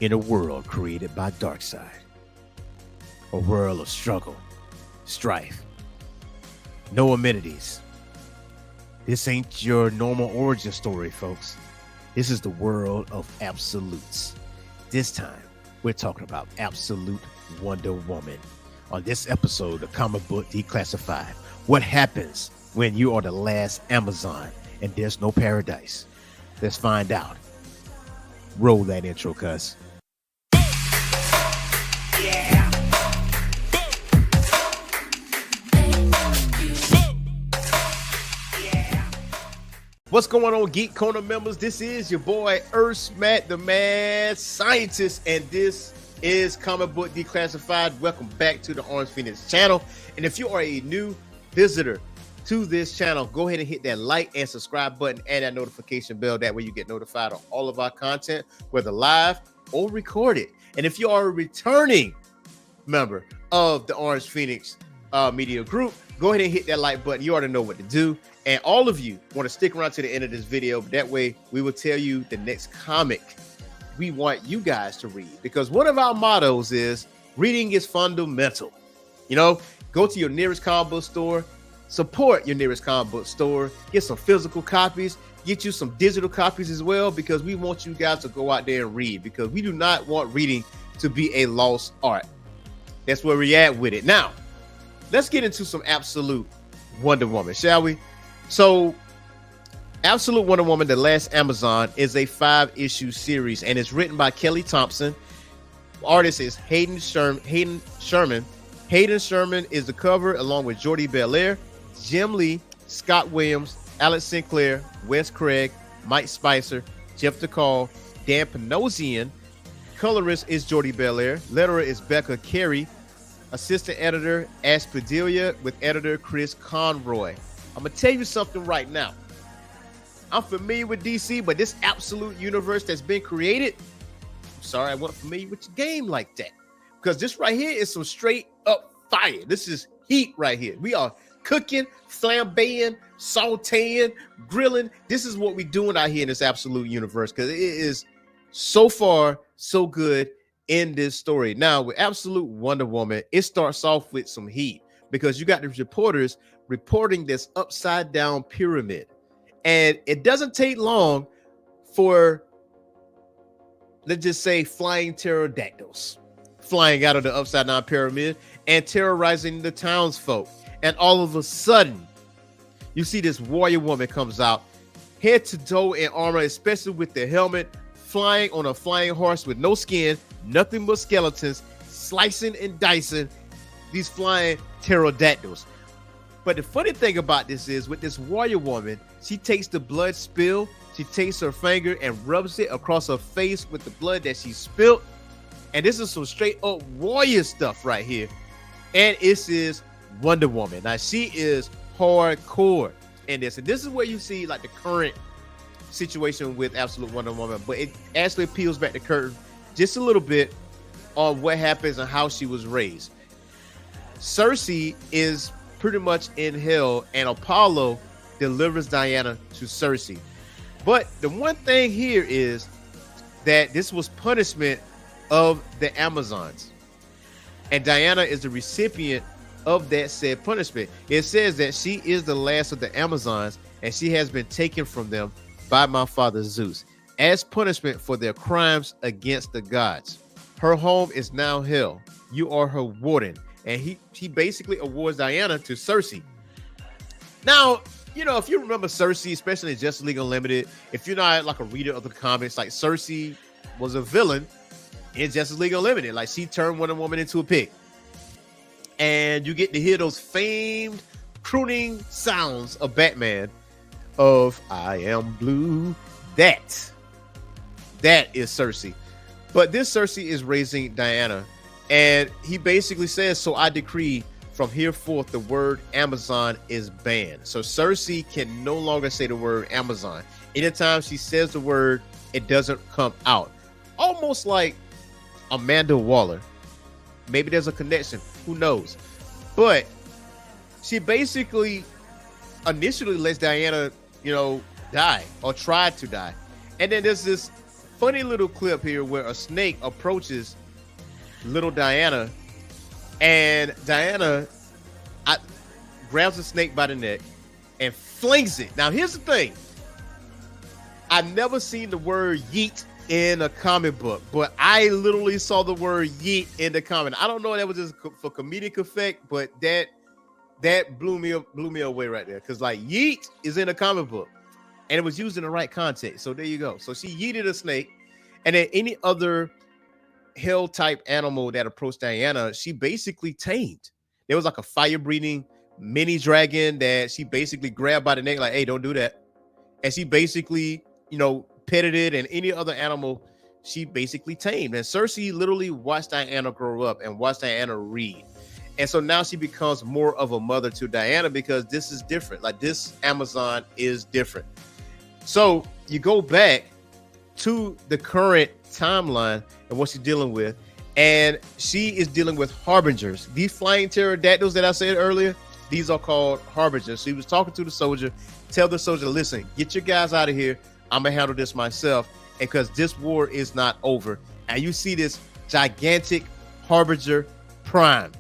in a world created by Darkseid, a world of struggle, strife, no amenities. This ain't your normal origin story, folks. This is the world of absolutes. This time, we're talking about Absolute Wonder Woman. On this episode of Comic Book Declassified, what happens when you are the last Amazon and there's no paradise? Let's find out. Roll that intro, cuz. What's going on, Geek Corner members? This is your boy Earth Matt, the mad scientist, and this is Comic Book Declassified. Welcome back to the Orange Phoenix channel. And if you are a new visitor to this channel, go ahead and hit that like and subscribe button and that notification bell. That way you get notified of all of our content, whether live or recorded. And if you are a returning member of the Orange Phoenix Media Group, go ahead and hit that like button. You already know what to do. And all of you want to stick around to the end of this video. That way we will tell you the next comic we want you guys to read. Because one of our mottos is reading is fundamental. You know, go to your nearest comic book store, support your nearest comic book store, get some physical copies, get you some digital copies as well, because we want you guys to go out there and read, because we do not want reading to be a lost art. That's where we're at with it. Now, let's get into some Absolute Wonder Woman, shall we? So, Absolute Wonder Woman, The Last Amazon, is a 5-issue series, and it's written by Kelly Thompson. Artist is Hayden Sherman. Hayden Sherman is the cover, along with Jordie Bellaire, Jim Lee, Scott Williams, Alex Sinclair, Wes Craig, Mike Spicer, Jeff DeCall, Dan Panosian. Colorist is Jordie Bellaire. Letterer is Becca Carey. Assistant editor Ash Padilla, with editor Chris Conroy. I'm gonna tell you something right now. I'm familiar with DC, but this Absolute universe that's been created, I'm sorry, I wasn't familiar with your game like that. Because this right here is some straight up fire. This is heat right here. We are cooking, flambeing, sauteing, grilling. This is what we're doing out here in this Absolute universe, because it is so far so good in this story. Now, with Absolute Wonder Woman, it starts off with some heat, because you got the reporters reporting this upside down pyramid. And it doesn't take long for, let's just say, flying pterodactyls flying out of the upside down pyramid and terrorizing the townsfolk. And all of a sudden, you see this warrior woman comes out, head to toe in armor, especially with the helmet, flying on a flying horse with no skin, nothing but skeletons, slicing and dicing these flying pterodactyls. But the funny thing about this is, with this warrior woman, she takes the blood spill, she takes her finger and rubs it across her face with the blood that she spilled. And this is some straight up warrior stuff right here. And this is Wonder Woman. Now, she is hardcore in this. And this is where you see like the current situation with Absolute Wonder Woman. But it actually peels back the curtain just a little bit on what happens and how she was raised. Cersei is pretty much in hell, and Apollo delivers Diana to Cersei. But the one thing here is that this was punishment of the Amazons, and Diana is the recipient of that said punishment. It says that she is the last of the Amazons, and she has been taken from them by my father Zeus as punishment for their crimes against the gods. Her home is now hell. You are her warden. And he basically awards Diana to Cersei. Now, you know, if you remember Cersei, especially in Justice League Unlimited, if you're not like a reader of the comics, like Cersei was a villain in Justice League Unlimited. Like, she turned Wonder Woman into a pig. And you get to hear those famed crooning sounds of Batman of I am blue. That is Cersei. But this Cersei is raising Diana. And he basically says, so I decree from here forth the word Amazon is banned. So Cersei can no longer say the word Amazon. Anytime she says the word, it doesn't come out. Almost like Amanda Waller. Maybe there's a connection. Who knows? But she basically initially lets Diana, die or try to die. And then there's this funny little clip here where a snake approaches little Diana, and Diana grabs the snake by the neck and flings it. Now, here's the thing. I've never seen the word yeet in a comic book, but I literally saw the word yeet in the comic. I don't know if that was just for comedic effect, but that blew me away right there. Because like yeet is in a comic book, and it was used in the right context. So there you go. So she yeeted a snake, and then any other hell type animal that approached Diana, she basically tamed. There was like a fire breathing mini dragon that she basically grabbed by the neck, like, hey, don't do that. And she basically, petted it, and any other animal she basically tamed. And Cersei literally watched Diana grow up and watched Diana read. And so now she becomes more of a mother to Diana because this is different. Like, this Amazon is different. So you go back to the current timeline and what she's dealing with, and she is dealing with harbingers. These flying pterodactyls that I said earlier, these are called harbingers. She was talking to the soldier, tell the soldier, listen, get your guys out of here. I'm gonna handle this myself, because this war is not over. And you see this gigantic harbinger Prime,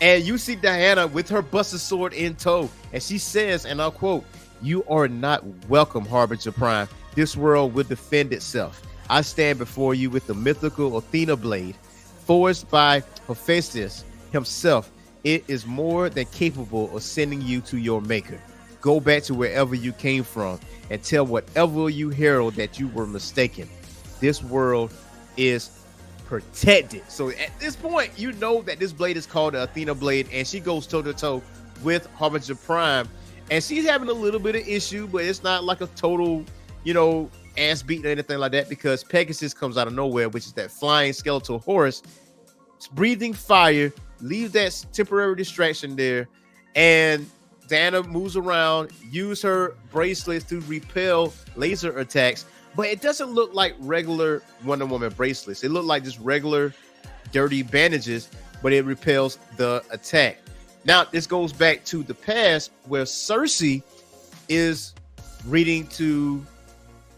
and you see Diana with her busted sword in tow, and she says, and I'll quote, "You are not welcome, Harbinger Prime. This world will defend itself. I stand before you with the mythical Athena blade, forged by Hephaestus himself. It is more than capable of sending you to your maker. Go back to wherever you came from and tell whatever you herald that you were mistaken. This world is protected." So at this point, you know that this blade is called the Athena blade, and she goes toe to toe with Harbinger Prime, and she's having a little bit of issue, but it's not like a total, ass beating or anything like that, because Pegasus comes out of nowhere, which is that flying skeletal horse. It's breathing fire, leave that temporary distraction there, and Diana moves around, use her bracelets to repel laser attacks, but it doesn't look like regular Wonder Woman bracelets. It looked like just regular dirty bandages, but it repels the attack. Now, this goes back to the past where Cersei is reading to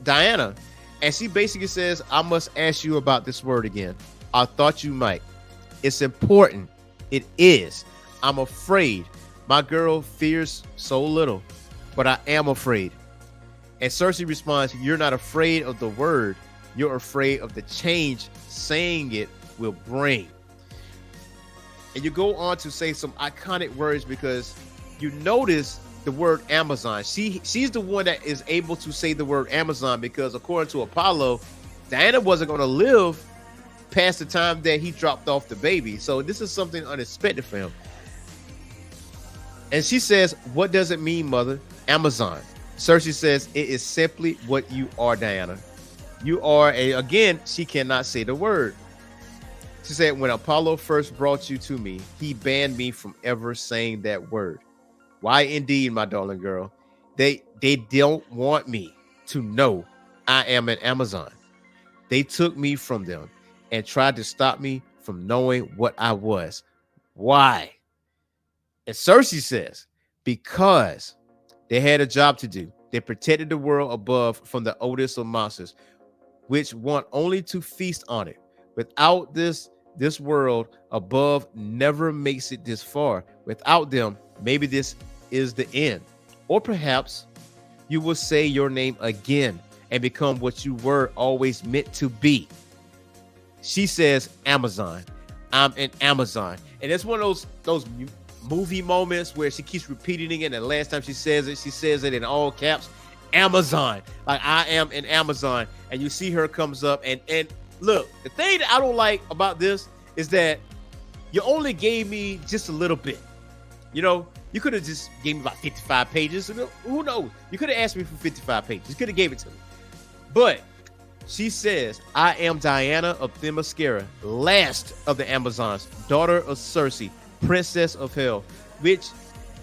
Diana, and she basically says, "I must ask you about this word again. I thought you might. It's important. It is. I'm afraid. My girl fears so little, but I am afraid." And Cersei responds, "You're not afraid of the word. You're afraid of the change saying it will bring." And you go on to say some iconic words, because you notice the word Amazon. She's the one that is able to say the word Amazon, because according to Apollo, Diana wasn't going to live past the time that he dropped off the baby. So this is something unexpected for him. And she says, "What does it mean, mother?" "Amazon." Cersei says, "It is simply what you are, Diana. You are a," again, she cannot say the word. She said, "When Apollo first brought you to me, he banned me from ever saying that word." Why indeed, my darling girl. They don't want me to know I am an Amazon. They took me from them and tried to stop me from knowing what I was. Why? And Cersei says, because they had a job to do. They protected the world above from the oldest of monsters, which want only to feast on it. Without this world above never makes it this far. Without them, maybe this is the end. Or perhaps you will say your name again and become what you were always meant to be. She says, Amazon. I'm an Amazon. And it's one of those movie moments where she keeps repeating it, and the last time she says it in all caps, Amazon. Like, I am an Amazon. And you see her comes up, and look, the thing that I don't like about this is that you only gave me just a little bit. You could have just gave me about 55 pages. Who knows? You could have asked me for 55 pages. You could have gave it to me. But she says, I am Diana of Themyscira, last of the Amazons, daughter of Cersei, princess of hell, witch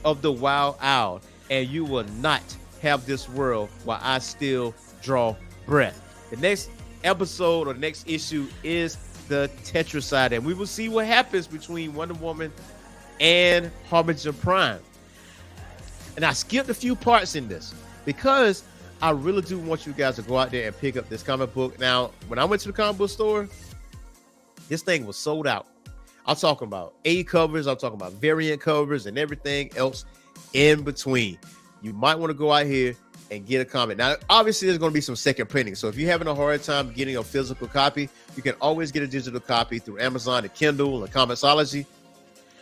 of the wild owl, and you will not have this world while I still draw breath. The next episode or next issue is the Tetracide, and we will see what happens between Wonder Woman and Harbinger Prime. And I skipped a few parts in this because I really do want you guys to go out there and pick up this comic book. Now, when I went to the comic book store, this thing was sold out. I'm talking about A covers, I'm talking about variant covers, and everything else in between. You might want to go out here and get a comic. Now, obviously, there's going to be some second printing. So if you're having a hard time getting a physical copy, you can always get a digital copy through Amazon, and Kindle, and Comixology.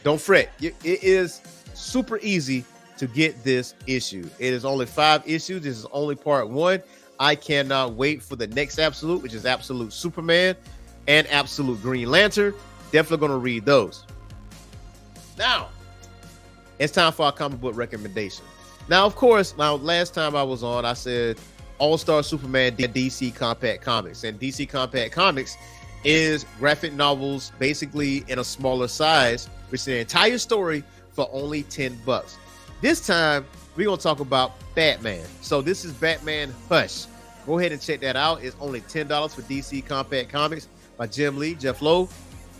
Don't fret. It is super easy to get this issue. It is only 5 issues. This is only part 1. I cannot wait for the next Absolute, which is Absolute Superman and Absolute Green Lantern. Definitely going to read those. Now, it's time for our comic book recommendation. Now, of course, last time I was on, I said All-Star Superman DC Compact Comics. And DC Compact Comics is graphic novels basically in a smaller size, which is the entire story for only $10. This time, we're going to talk about Batman. So this is Batman Hush. Go ahead and check that out. It's only $10 for DC Compact Comics by Jim Lee, Jeff Lowe.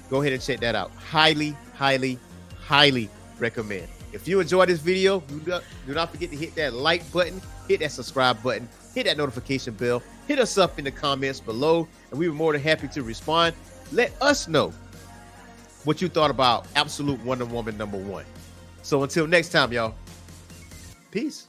Go ahead and check that out. Highly, highly, highly recommend. If you enjoyed this video, do not forget to hit that like button, hit that subscribe button, hit that notification bell, hit us up in the comments below, and we were more than happy to respond. Let us know what you thought about Absolute Wonder Woman #1. So until next time, y'all, peace.